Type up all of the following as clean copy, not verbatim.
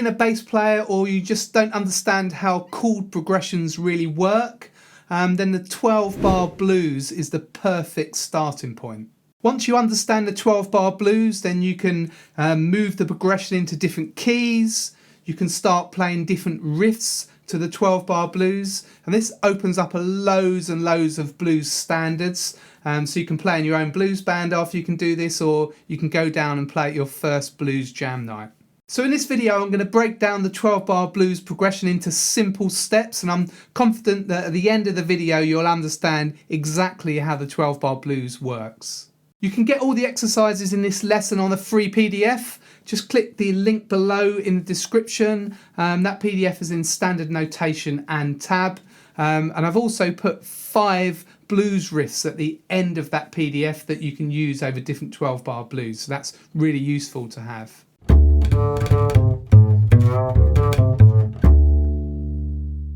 beginner bass player, or you just don't understand how chord progressions really work, then the 12-bar blues is the perfect starting point. Once you understand the 12-bar blues, then you can move the progression into different keys. You can start playing different riffs to the 12-bar blues, and this opens up loads and loads of blues standards. So you can play in your own blues band after you can do this, or you can go down and play at your first blues jam night. So in this video, I'm going to break down the 12-bar blues progression into simple steps, and I'm confident that at the end of the video, you'll understand exactly how the 12-bar blues works. You can get all the exercises in this lesson on a free PDF. Just click the link below in the description. That PDF is in standard notation and tab. And I've also put 5 blues riffs at the end of that PDF that you can use over different 12-bar blues. So that's really useful to have.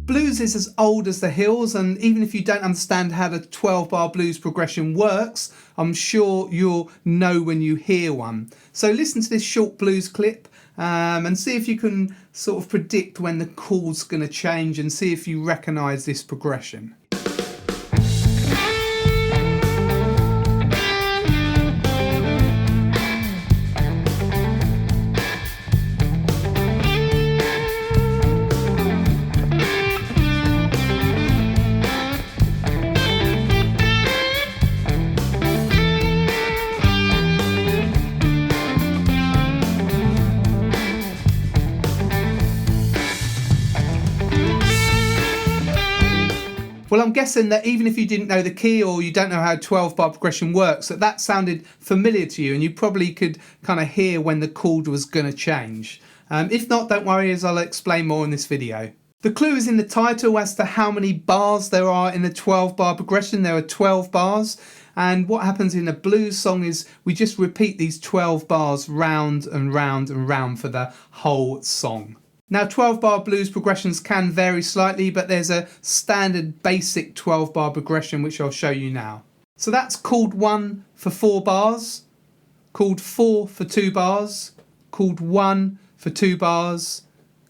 Blues is as old as the hills, and even if you don't understand how the 12-bar blues progression works, I'm sure you'll know when you hear one. So listen to this short blues clip and see if you can sort of predict when the chord's going to change, and see if you recognise this progression. Well, I'm guessing that even if you didn't know the key, or you don't know how 12-bar progression works, that sounded familiar to you, and you probably could kind of hear when the chord was going to change. If not, don't worry, as I'll explain more in this video. The clue is in the title as to how many bars there are in the 12-bar progression. There are 12 bars, and what happens in a blues song is we just repeat these 12 bars round and round and round for the whole song. Now, 12-bar blues progressions can vary slightly, but there's a standard basic 12-bar progression which I'll show you now. So that's chord 1 for 4 bars, chord 4 for 2 bars, chord 1 for 2 bars,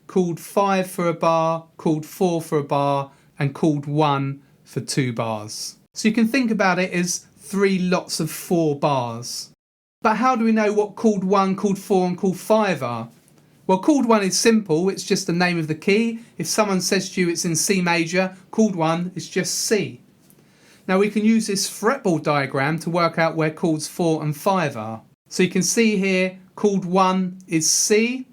chord 5 for a bar, chord 4 for a bar, and chord 1 for 2 bars. So you can think about it as 3 lots of 4 bars. But how do we know what chord 1, chord 4 and chord 5 are? Well, chord 1 is simple, it's just the name of the key. If someone says to you it's in C major, chord 1 is just C. Now we can use this fretboard diagram to work out where chords 4 and 5 are. So you can see here, chord 1 is C,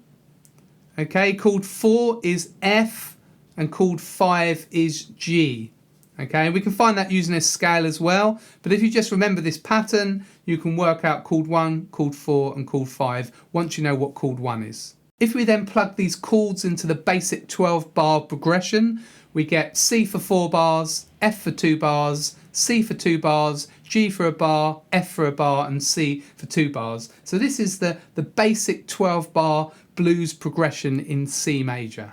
okay, chord 4 is F, and chord 5 is G. Okay, we can find that using a scale as well, but if you just remember this pattern, you can work out chord 1, chord 4 and chord 5 once you know what chord 1 is. If we then plug these chords into the basic 12-bar progression, we get C for 4 bars, F for 2 bars, C for 2 bars, G for a bar, F for a bar, and C for 2 bars. So this is the basic 12-bar blues progression in C major.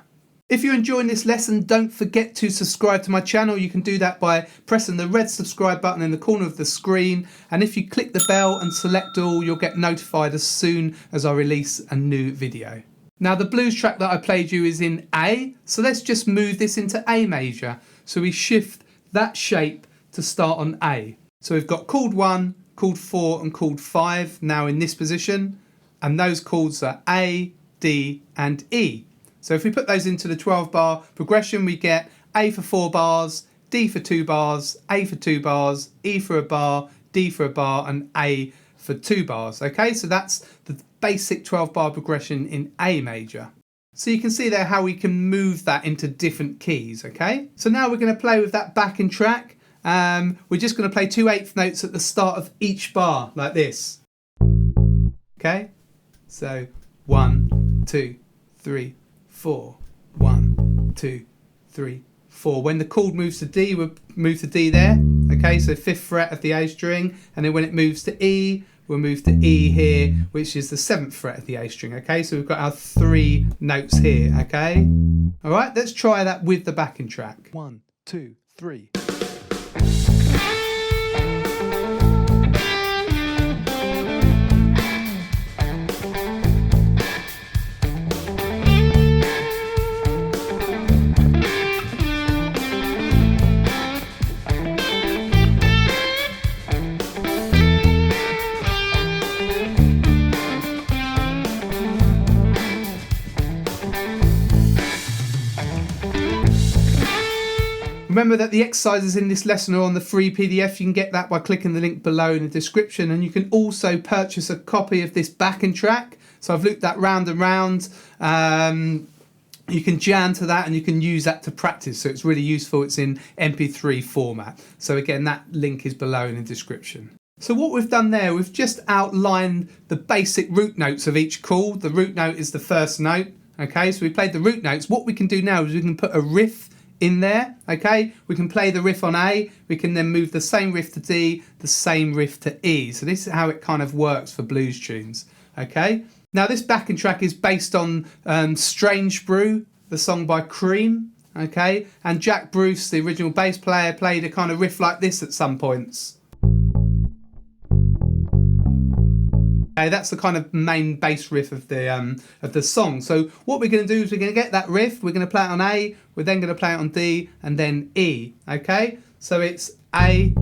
If you're enjoying this lesson, don't forget to subscribe to my channel. You can do that by pressing the red subscribe button in the corner of the screen. And if you click the bell and select all, you'll get notified as soon as I release a new video. Now the blues track that I played you is in A, so let's just move this into A major. So we shift that shape to start on A. So we've got chord 1, chord 4 and chord 5 now in this position, and those chords are A, D and E. So if we put those into the 12-bar progression, we get A for 4 bars, D for 2 bars, A for 2 bars, E for a bar, D for a bar, and A for 2 bars. Okay, so that's the basic 12-bar progression in A major. So you can see there how we can move that into different keys. Okay, so now we're going to play with that backing track. We're just going to play 2/8 notes at the start of each bar like this. Okay, so 1, 2, 3, 4, 1, 2, 3, 4. When the chord moves to D, we'll move to D there. Okay, so 5th fret of the A string, and then when it moves to E, we'll move to E here, which is the 7th fret of the A string. Okay, so we've got our 3 notes here. Okay, all right, let's try that with the backing track. 1, 2, 3. Remember that the exercises in this lesson are on the free PDF. You can get that by clicking the link below in the description, and you can also purchase a copy of this backing track. So I've looped that round and round. You can jam to that and you can use that to practice. So it's really useful. It's in MP3 format. So again, that link is below in the description. So what we've done there, we've just outlined the basic root notes of each chord. The root note is the first note. Okay, so we played the root notes. What we can do now is we can put a riff in there. Okay, we can play the riff on A. We can then move the same riff to D, the same riff to E. So this is how it kind of works for blues tunes. Okay. Now this backing track is based on Strange Brew, the song by Cream, okay? And Jack Bruce, the original bass player, played a kind of riff like this at some points. Okay, that's the kind of main bass riff of the song. So what we're going to do is we're going to get that riff, we're going to play it on A, we're then going to play it on D, and then E, okay? So it's A,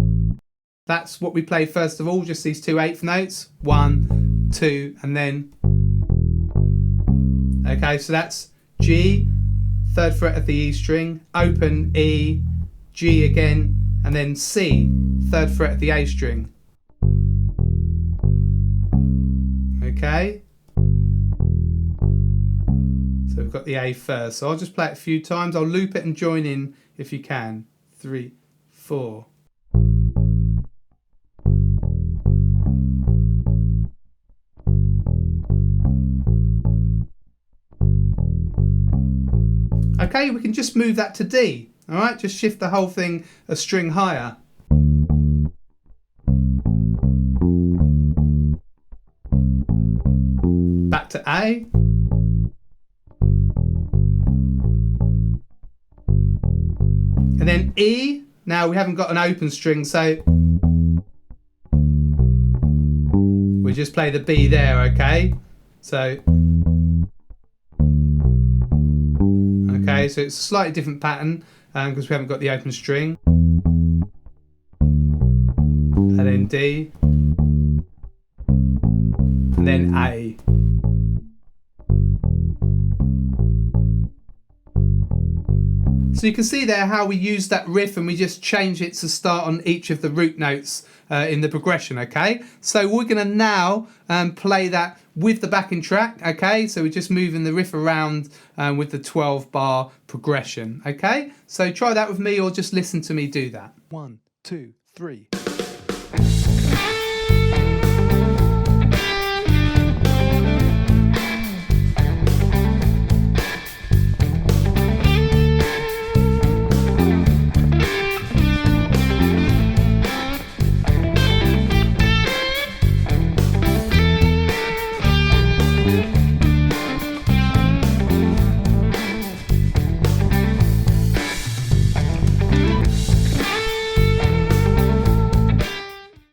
that's what we play first of all, just these 2 eighth notes, 1, 2, and then okay, so that's G, 3rd fret of the E string, open E, G again, and then C, 3rd fret of the A string. Okay. So we've got the A first. So I'll just play it a few times. I'll loop it and join in if you can. 3, 4. Okay, we can just move that to D. All right, just shift the whole thing a string higher. Back to A. And then E. Now we haven't got an open string, so we just play the B there, okay? So okay, so it's a slightly different pattern because we haven't got the open string. And then D. And then A. So you can see there how we use that riff and we just change it to start on each of the root notes in the progression, okay? So we're going to now play that with the backing track, okay? So we're just moving the riff around with the 12-bar progression, okay? So try that with me or just listen to me do that. 1, 2, 3.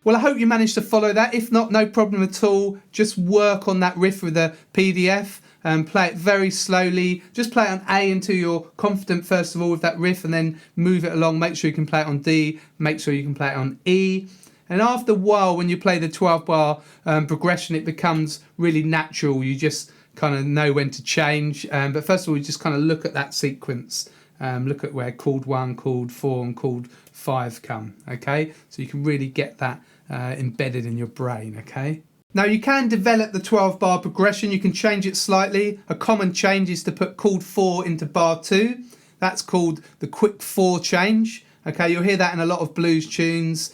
Well, I hope you managed to follow that. If not, no problem at all. Just work on that riff with the PDF and play it very slowly. Just play it on A until you're confident, first of all, with that riff, and then move it along. Make sure you can play it on D. Make sure you can play it on E. And after a while, when you play the 12-bar progression, it becomes really natural. You just kind of know when to change. But first of all, you just kind of look at that sequence. Look at where chord 1, chord 4 and chord 5 come, okay? So you can really get that embedded in your brain, okay? Now you can develop the 12-bar progression. You can change it slightly. A common change is to put chord 4 into bar 2. That's called the quick 4 change, okay? You'll hear that in a lot of blues tunes.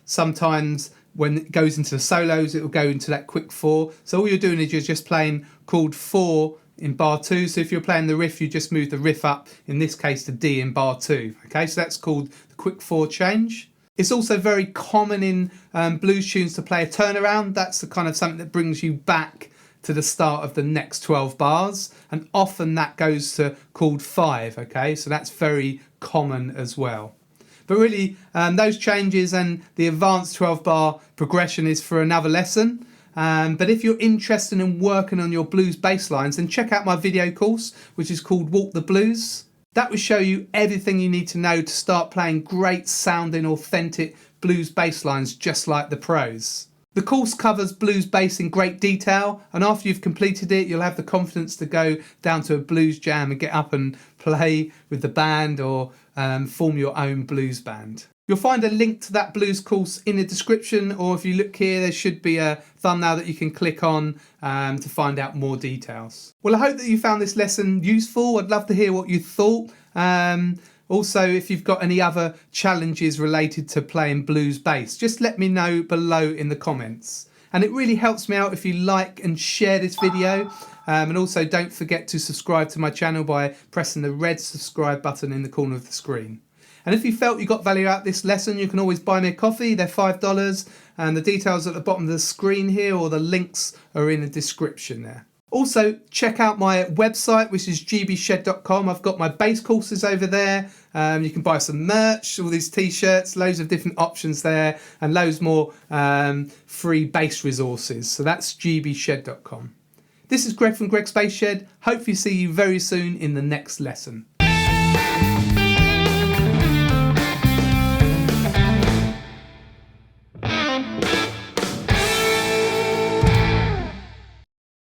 Sometimes when it goes into the solos, it will go into that quick 4. So all you're doing is you're just playing chord 4 in bar 2. So if you're playing the riff, you just move the riff up, in this case to D in bar 2. Okay, so that's called the quick 4 change. It's also very common in blues tunes to play a turnaround. That's the kind of something that brings you back to the start of the next 12 bars, and often that goes to chord 5. Okay, so that's very common as well. But really, those changes and the advanced 12-bar progression is for another lesson. But if you're interested in working on your blues bass lines, then check out my video course, which is called Walk the Blues. That will show you everything you need to know to start playing great sounding, authentic blues bass lines just like the pros. The course covers blues bass in great detail, and after you've completed it, you'll have the confidence to go down to a blues jam and get up and play with the band or form your own blues band. You'll find a link to that blues course in the description, or if you look here, there should be a thumbnail that you can click on to find out more details. Well, I hope that you found this lesson useful. I'd love to hear what you thought. Also, if you've got any other challenges related to playing blues bass, just let me know below in the comments. And it really helps me out if you like and share this video. And also don't forget to subscribe to my channel by pressing the red subscribe button in the corner of the screen. And if you felt you got value out of this lesson, you can always buy me a coffee. They're $5, and the details are at the bottom of the screen here, or the links are in the description there. Also, check out my website, which is gbshed.com. I've got my bass courses over there. You can buy some merch, all these t-shirts, loads of different options there, and loads more free bass resources. So that's gbshed.com. This is Greg from Greg's Bass Shed. Hopefully see you very soon in the next lesson.